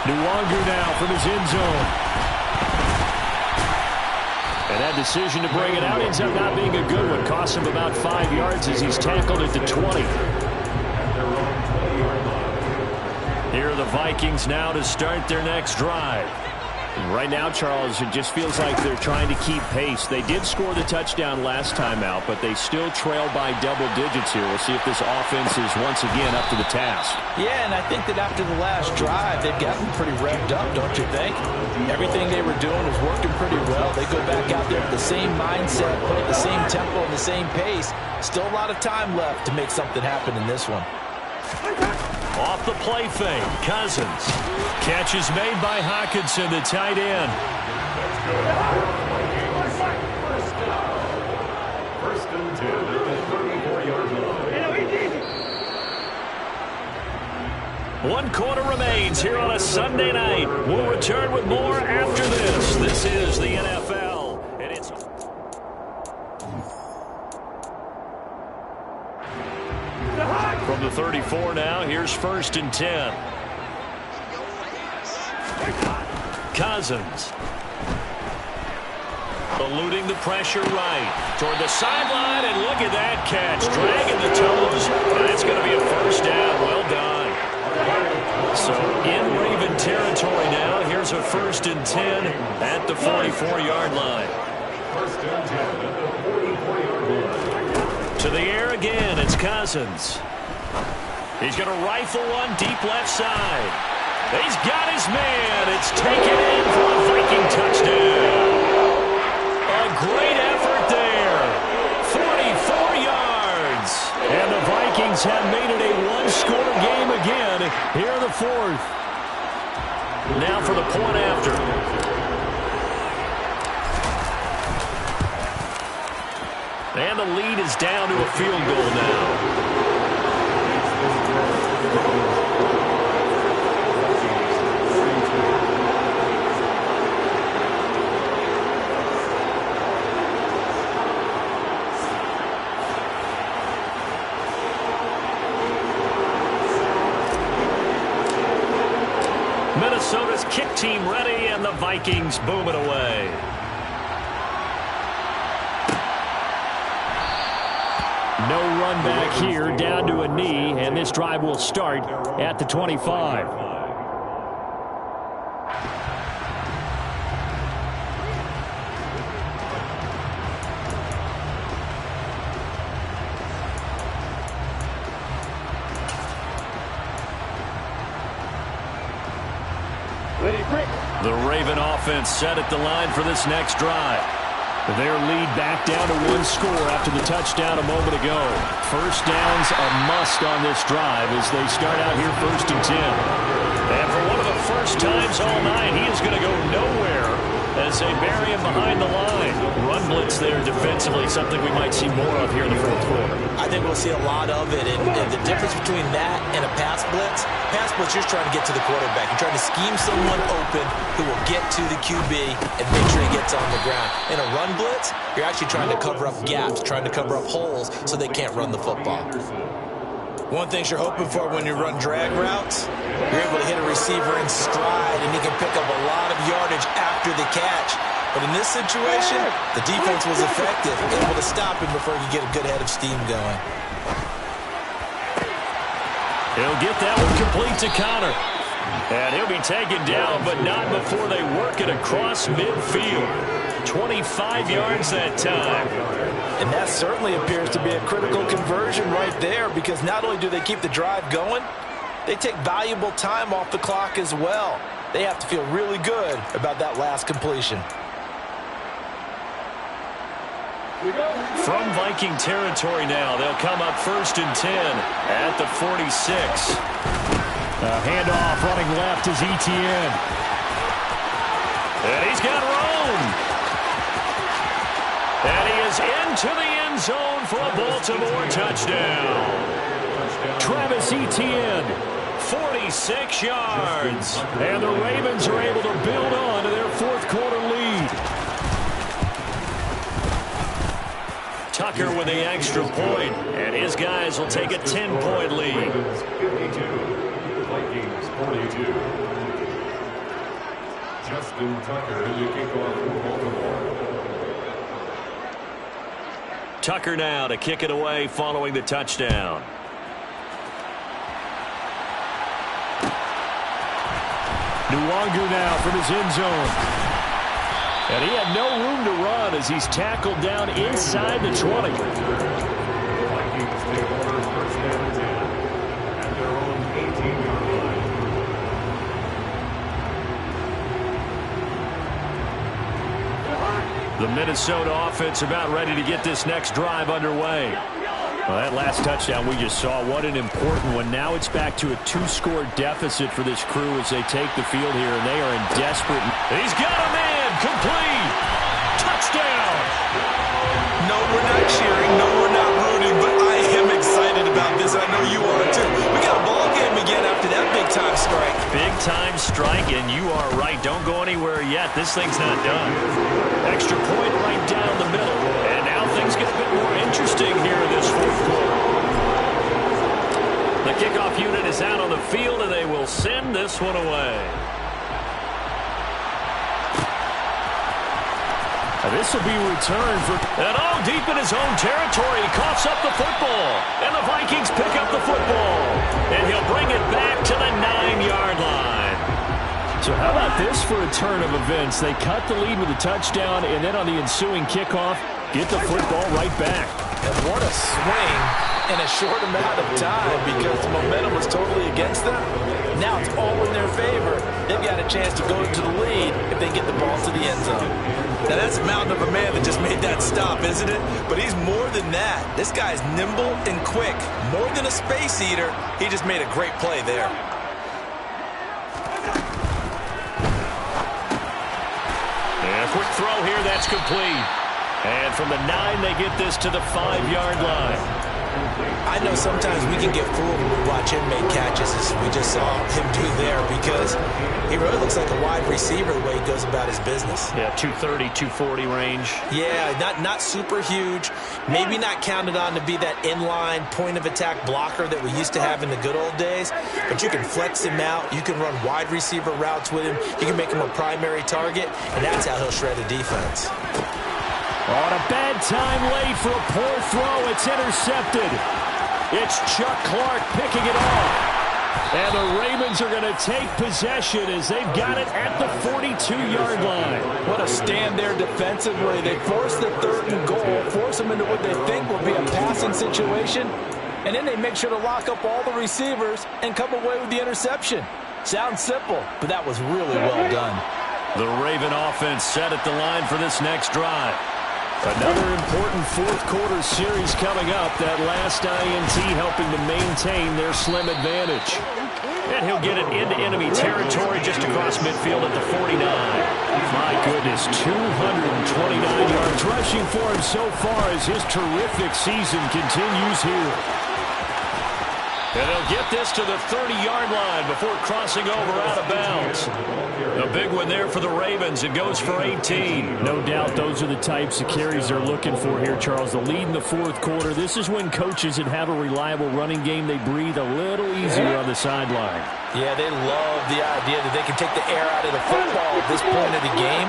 Speaker 5: Nwangu now from his end zone. And that decision to bring it out ends up not being a good one. Costs him about 5 yards as he's tackled at the 20.
Speaker 4: Here are the Vikings now to start their next drive.
Speaker 5: Right now, Charles, it just feels like they're trying to keep pace. They did score the touchdown last time out, but they still trail by double digits here. We'll see if this offense is once again up to the task.
Speaker 6: Yeah, and I think that after the last drive, they've gotten pretty revved up, don't you think? Everything they were doing was working pretty well. They go back out there with the same mindset, play at the same tempo and the same pace. Still a lot of time left to make something happen in this one.
Speaker 4: Off the play fake, Cousins. Catch is made by Hockenson, the tight end.
Speaker 7: First and 10 at the 34-yard line.
Speaker 4: 1 quarter remains here on a Sunday night. We'll return with more after this. This is the NFL, and it's... From the 34 now, here's first and 10. Cousins. Eluding the pressure right. Toward the sideline, and look at that catch. Dragging the toes. That's going to be a first down. Well done. So in Raven territory now, here's a first and 10 at the 44-yard line.
Speaker 7: First and 10 at the 44-yard line.
Speaker 4: To the air again, it's Cousins. He's going to rifle one deep left side. He's got his man. It's taken in for a Viking touchdown. A great effort there. 44 yards.
Speaker 5: And the Vikings have made it a one-score game again here in the fourth.
Speaker 4: Now for the point after. And the lead is down to a field goal now. Minnesota's kick team ready, and the Vikings boom it away.
Speaker 5: No run back here, down to a knee, and this drive will start at the 25.
Speaker 4: The Raven offense set at the line for this next drive.
Speaker 5: Their lead back down to one score after the touchdown a moment ago. First down's a must on this drive as they start out here first and 10.
Speaker 4: And for one of the first times all night, he is going to go nowhere as they bury him behind the line. Run blitz there defensively, something we might see more of here in the fourth quarter.
Speaker 6: I think we'll see a lot of it, and the difference between that and a pass blitz, you're just trying to get to the quarterback. You're trying to scheme someone open who will get to the QB and make sure he gets on the ground. In a run blitz, you're actually trying to cover up gaps, trying to cover up holes so they can't run the football. One thing you're hoping for when you run drag routes, you're able to hit a receiver in stride, and he can pick up a lot of yardage after the catch. But in this situation, the defense was effective, able to stop him before he could get a good head of steam going.
Speaker 4: He'll get that one complete to Connor. And he'll be taken down, but not before they work it across midfield. 25 yards that time.
Speaker 6: And that certainly appears to be a critical conversion right there, because not only do they keep the drive going, they take valuable time off the clock as well. They have to feel really good about that last completion.
Speaker 4: From Viking territory now, they'll come up 1st and 10 at the 46.
Speaker 5: Handoff running left is Etienne.
Speaker 4: And he's got room. And he is into the end zone for a Baltimore touchdown.
Speaker 5: Travis Etienne.
Speaker 4: 46 yards.
Speaker 5: And the Ravens are able to build on to their fourth quarter lead.
Speaker 4: Tucker with the extra point, and his guys will take a 10-point lead.
Speaker 7: 52, Vikings 42. Justin Tucker, the kickoff for Baltimore.
Speaker 4: Tucker now to kick it away following the touchdown.
Speaker 5: Nwangu now from his end zone. And he had no room to run as he's tackled down inside the 20.
Speaker 7: Vikings take over 1st and 10 at their own 18-yard line.
Speaker 4: The Minnesota offense about ready to get this next drive underway.
Speaker 5: Well, that last touchdown we just saw, what an important one. Now it's back to a 2-score deficit for this crew as they take the field here, and they are in desperate.
Speaker 4: He's got a man, complete, touchdown.
Speaker 6: No, we're not cheering. No, we're not rooting, but I am excited about this. I know you are too. We got a ball game again after that big-time strike.
Speaker 4: Big-time strike, and you are right. Don't go anywhere yet. This thing's not done. Extra point right down the middle, and now things get a bit more interesting here in this fourth quarter. The kickoff unit is out on the field, and they will send this one away.
Speaker 5: This will be returned for...
Speaker 4: And deep in his own territory, he coughs up the football. And the Vikings pick up the football. And he'll bring it back to the 9-yard line.
Speaker 5: So how about this for a turn of events? They cut the lead with a touchdown, and then on the ensuing kickoff, get the football right back.
Speaker 6: And what a swing in a short amount of time, because the momentum was totally against them. Now it's all in their favor. They've got a chance to go to the lead if they get the ball to the end zone. Now that's a mountain of a man that just made that stop, isn't it? But he's more than that. This guy's nimble and quick. More than a space eater, he just made a great play there.
Speaker 4: And a quick throw here, that's complete. And from the 9, they get this to the 5-yard line.
Speaker 6: I know sometimes we can get fooled when we watch him make catches, as we just saw him do there, because he really looks like a wide receiver the way he goes about his business.
Speaker 4: Yeah, 230, 240 range.
Speaker 6: Yeah, not super huge. Maybe not counted on to be that inline point-of-attack blocker that we used to have in the good old days, but you can flex him out. You can run wide receiver routes with him. You can make him a primary target, and that's how he'll shred a defense.
Speaker 5: On a bad time late for a poor throw. It's intercepted. It's Chuck Clark picking it off. And the Ravens are going to take possession as they've got it at the 42-yard line.
Speaker 6: What a stand there defensively. They force the 3rd and goal, force them into what they think will be a passing situation, and then they make sure to lock up all the receivers and come away with the interception. Sounds simple, but that was really well done.
Speaker 4: The Raven offense set at the line for this next drive.
Speaker 5: Another important fourth quarter series coming up. That last INT helping to maintain their slim advantage.
Speaker 4: And he'll get it into enemy territory just across midfield at the 49.
Speaker 5: My goodness, 229 yards rushing for him so far as his terrific season continues here.
Speaker 4: And they'll get this to the 30-yard line before crossing over out of bounds. A big one there for the Ravens. It goes for 18.
Speaker 5: No doubt those are the types of carries they're looking for here, Charles. The lead in the fourth quarter. This is when coaches that have a reliable running game, they breathe a little easier on the sideline.
Speaker 6: Yeah, they love the idea that they can take the air out of the football at this point of the game.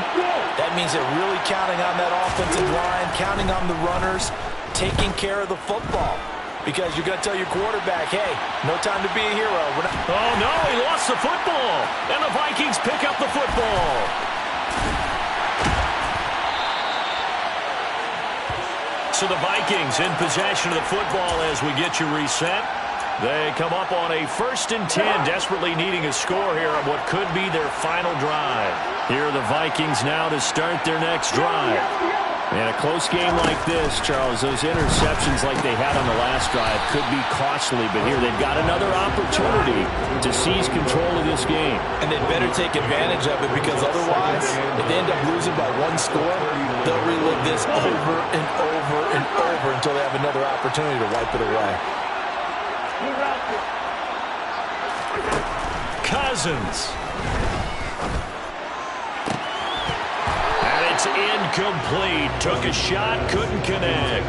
Speaker 6: That means they're really counting on that offensive line, counting on the runners, taking care of the football. because you're going to tell your quarterback, hey, no time to be a hero.
Speaker 4: Oh, no, he lost the football. And the Vikings pick up the football. So the Vikings in possession of the football as we get you reset. They come up on a 1st and 10, desperately needing a score here on what could be their final drive. Here are the Vikings now to start their next drive. In a close game like this, Charles, those interceptions like they had on the last drive could be costly, but here they've got another opportunity to seize control of this game.
Speaker 6: And they'd better take advantage of it, because otherwise, if they end up losing by 1 score, they'll relive this over and over and over until they have another opportunity to wipe it away.
Speaker 4: Cousins. And it's incomplete. Took a shot, couldn't connect.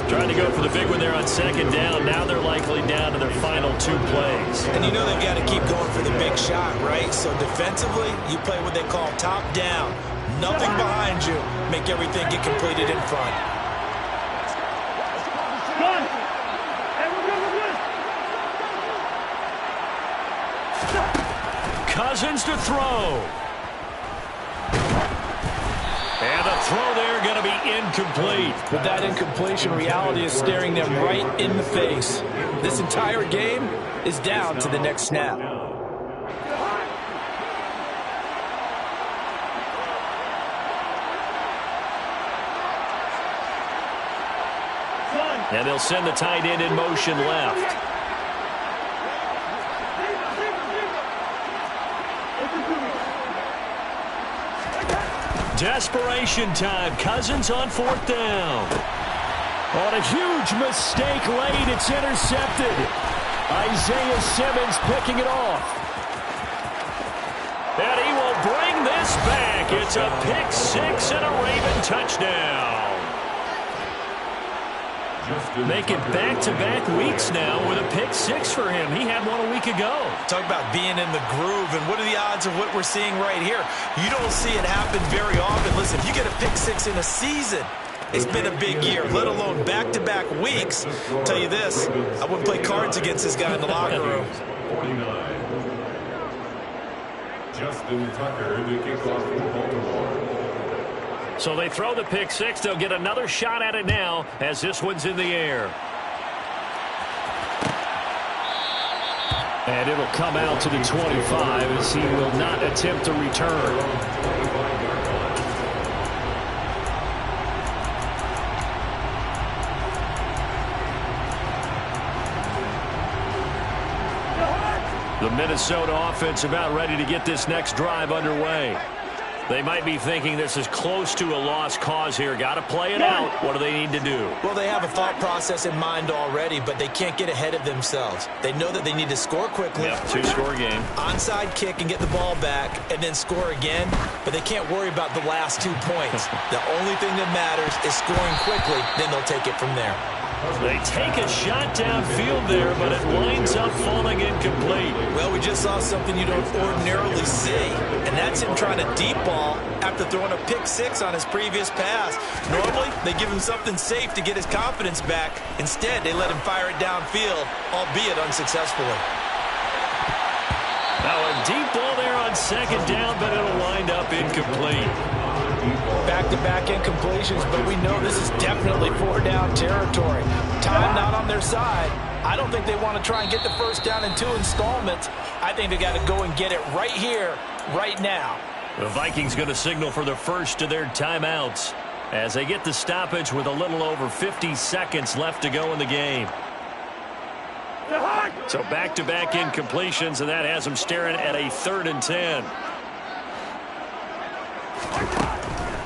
Speaker 4: Trying to go for the big one there on 2nd down. Now they're likely down to their final 2 plays.
Speaker 6: And you know they've got to keep going for the big shot, right? So defensively, you play what they call top down. Nothing behind you. Make everything get completed in front.
Speaker 4: Cousins to throw. And the throw there going to be incomplete.
Speaker 6: But that incompletion, reality is staring them right in the face. This entire game is down to the next snap.
Speaker 4: And they'll send the tight end in motion left. Desperation time. Cousins on 4th down.
Speaker 5: On a huge mistake late, it's intercepted. Isaiah Simmons picking it off.
Speaker 4: And he will bring this back. It's a pick 6 and a Raven touchdown. Making back-to-back weeks now with a pick 6 for him. He had one a week ago.
Speaker 6: Talk about being in the groove, and what are the odds of what we're seeing right here? You don't see it happen very often. Listen, if you get a pick 6 in a season, it's been a big year, let alone back-to-back weeks. I'll tell you this, I wouldn't play cards against this guy in the locker room.
Speaker 7: 49. Justin Tucker, the kickoff for Baltimore.
Speaker 4: So they throw the pick 6. They'll get another shot at it now as this one's in the air.
Speaker 5: And it'll come out to the 25 as he will not attempt to return.
Speaker 4: The Minnesota offense about ready to get this next drive underway. They might be thinking this is close to a lost cause here. Got to play it out. What do they need to do?
Speaker 6: Well, they have a thought process in mind already, but they can't get ahead of themselves. They know that they need to score quickly.
Speaker 4: Yep, 2-score game.
Speaker 6: Onside kick and get the ball back and then score again, but they can't worry about the last 2 points. The only thing that matters is scoring quickly, then they'll take it from there.
Speaker 4: They take a shot downfield there, but it winds up falling incomplete.
Speaker 6: Well, we just saw something you don't ordinarily see, and that's him trying to deep ball after throwing a pick 6 on his previous pass. Normally, they give him something safe to get his confidence back. Instead, they let him fire it downfield, albeit unsuccessfully.
Speaker 4: Now a deep ball there on 2nd down, but it'll wind up incomplete.
Speaker 6: Back-to-back incompletions, but we know this is definitely 4-down territory. Time not on their side. I don't think they want to try and get the first down in 2 installments. I think they got to go and get it right here, right now.
Speaker 4: The Vikings going to signal for the first of their timeouts as they get the stoppage with a little over 50 seconds left to go in the game. So back-to-back incompletions, and that has them staring at a 3rd and 10.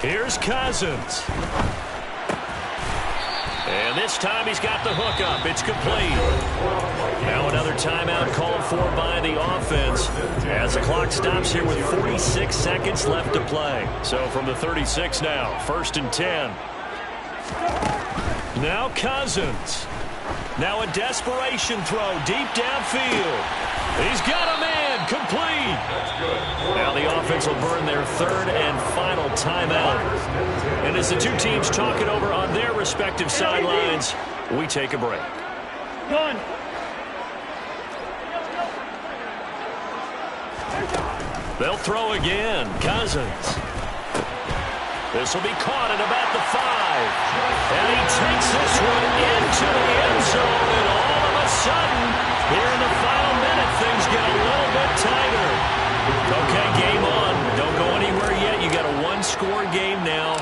Speaker 4: Here's Cousins. And this time he's got the hook up. It's complete. Now another timeout called for by the offense as the clock stops here with 46 seconds left to play. So from the 36 now, 1st and 10. Now Cousins. Now a desperation throw deep downfield. He's got a man, complete. Now the offense will burn their 3rd and final timeout. And as the 2 teams talk it over on their respective sidelines, we take a break.
Speaker 1: Done.
Speaker 4: They'll throw again. Cousins. This will be caught at about the 5. And he takes this one into the end zone. And all of a sudden, here in the final minute, things get a little bit tighter. Okay, game on. Don't go anywhere yet. You got a one-score game now.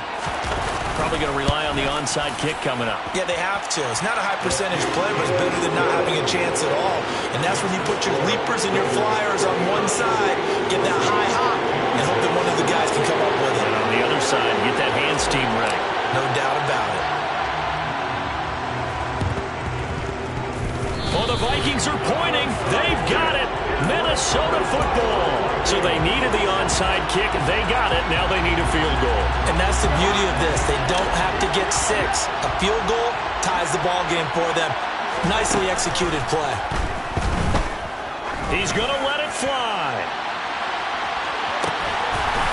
Speaker 4: Probably going to rely on the onside kick coming up.
Speaker 6: Yeah, they have to. It's not a high percentage play, but it's better than not having a chance at all. And that's when you put your leapers and your flyers on one side, get that high hop, and hope that one of the guys can come up with it.
Speaker 4: And on the other side, get that hands team ready.
Speaker 6: No doubt about it.
Speaker 4: Well, the Vikings are pointing. They've got it. Minnesota football. So they needed the onside kick. They got it. Now they need a field goal.
Speaker 6: And that's the beauty of this. They don't have to get 6. A field goal ties the ball game for them. Nicely executed play.
Speaker 4: He's going to let it fly.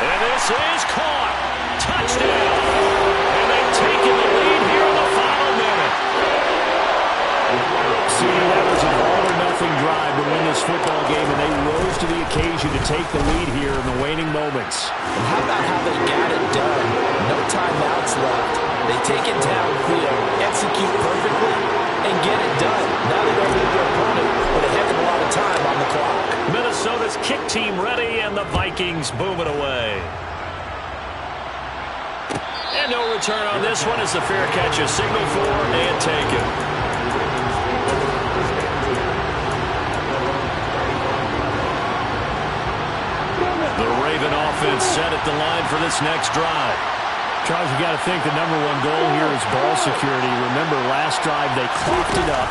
Speaker 4: And this is caught. Touchdown. And they've taken the lead here in the final minute.
Speaker 5: See, that was an all-or-nothing drive to win this football game, and they rose to the occasion to take the lead here in the waning moments.
Speaker 6: And how about how they got it done? No timeouts left. They take it downfield, execute perfectly, and get it done. Now they don't leave their opponent with a heck of a lot of time on the clock.
Speaker 4: Minnesota's kick team ready, and the Vikings boom it away. And no return on this one as the fair catch is signaled for and taken. The Raven offense set at the line for this next drive.
Speaker 5: Charles, you got to think the #1 goal here is ball security. Remember, last drive they coughed it up,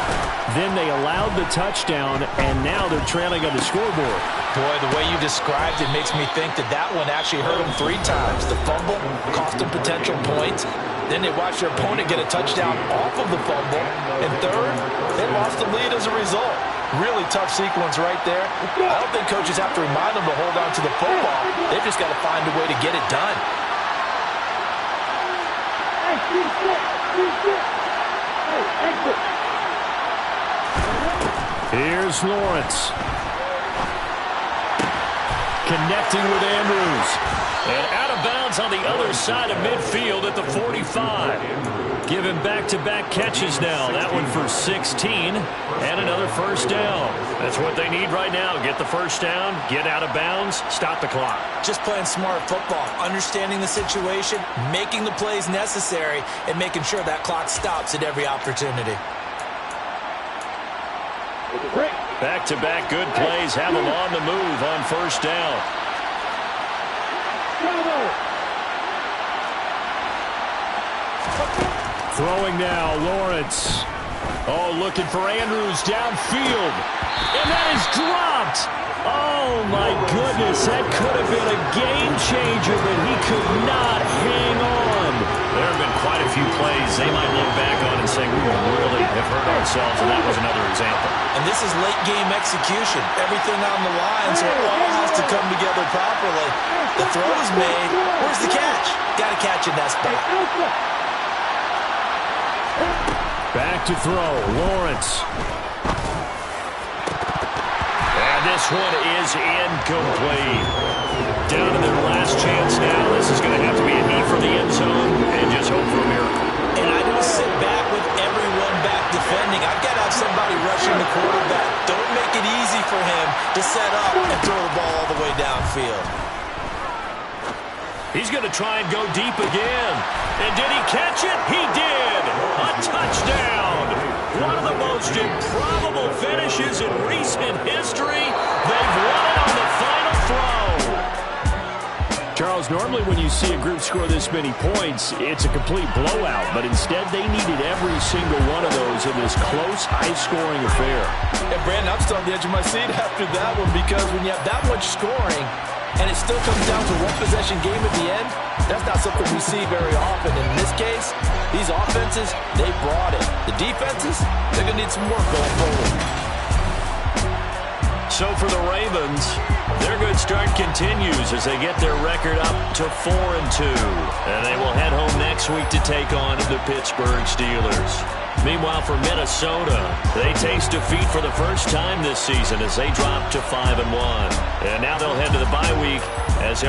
Speaker 5: then they allowed the touchdown, and now they're trailing on the scoreboard.
Speaker 6: Boy, the way you described it makes me think that that one actually hurt them 3 times. The fumble cost them potential points. Then they watched their opponent get a touchdown off of the fumble. And third, they lost the lead as a result. Really tough sequence right there. I don't think coaches have to remind them to hold on to the football. They've just got to find a way to get it done.
Speaker 5: Here's Lawrence. Connecting with Andrews.
Speaker 4: And out of bounds on the other side of midfield at the 45. Giving back-to-back catches now. That one for 16 and another first down. That's what they need right now. Get the first down, get out of bounds, stop the clock.
Speaker 6: Just playing smart football, understanding the situation, making the plays necessary, and making sure that clock stops at every opportunity.
Speaker 4: Back-to-back good plays have them on the move on first down.
Speaker 5: Throwing now, Lawrence. Oh, looking for Andrews downfield. And that is dropped. Oh, my goodness. That could have been a game changer, but he could not hang on.
Speaker 4: There have been quite a few plays they might look back on and say, we really have hurt ourselves, and that was another example.
Speaker 6: And this is late game execution. Everything on the line, so it all has to come together properly. The throw is made. Where's the catch? Got to catch in that spot.
Speaker 5: Back to throw, Lawrence.
Speaker 4: And this one is incomplete. Down to their last chance now. This is going to have to be a knee for the end zone and just hope for a miracle.
Speaker 6: And I don't sit back with everyone back defending. I've got to have somebody rushing the quarterback. Don't make it easy for him to set up and throw the ball all the way downfield.
Speaker 4: He's going to try and go deep again. And did he catch it? He did. A touchdown. One of the most improbable finishes in recent history. They've won it on the final throw.
Speaker 5: Charles, normally when you see a group score this many points, it's a complete blowout. But instead, they needed every single one of those in this close, high-scoring affair.
Speaker 6: And Brandon, I'm still on the edge of my seat after that one because when you have that much scoring, and it still comes down to one-possession game at the end, that's not something we see very often. In this case, these offenses, they brought it. The defenses, they're going to need some work going forward.
Speaker 4: So for the Ravens, their good start continues as they get their record up to 4-2. And they will head home next week to take on the Pittsburgh Steelers. Meanwhile, for Minnesota, they taste defeat for the first time this season as they drop to 5-1. And now they'll head to the bye week as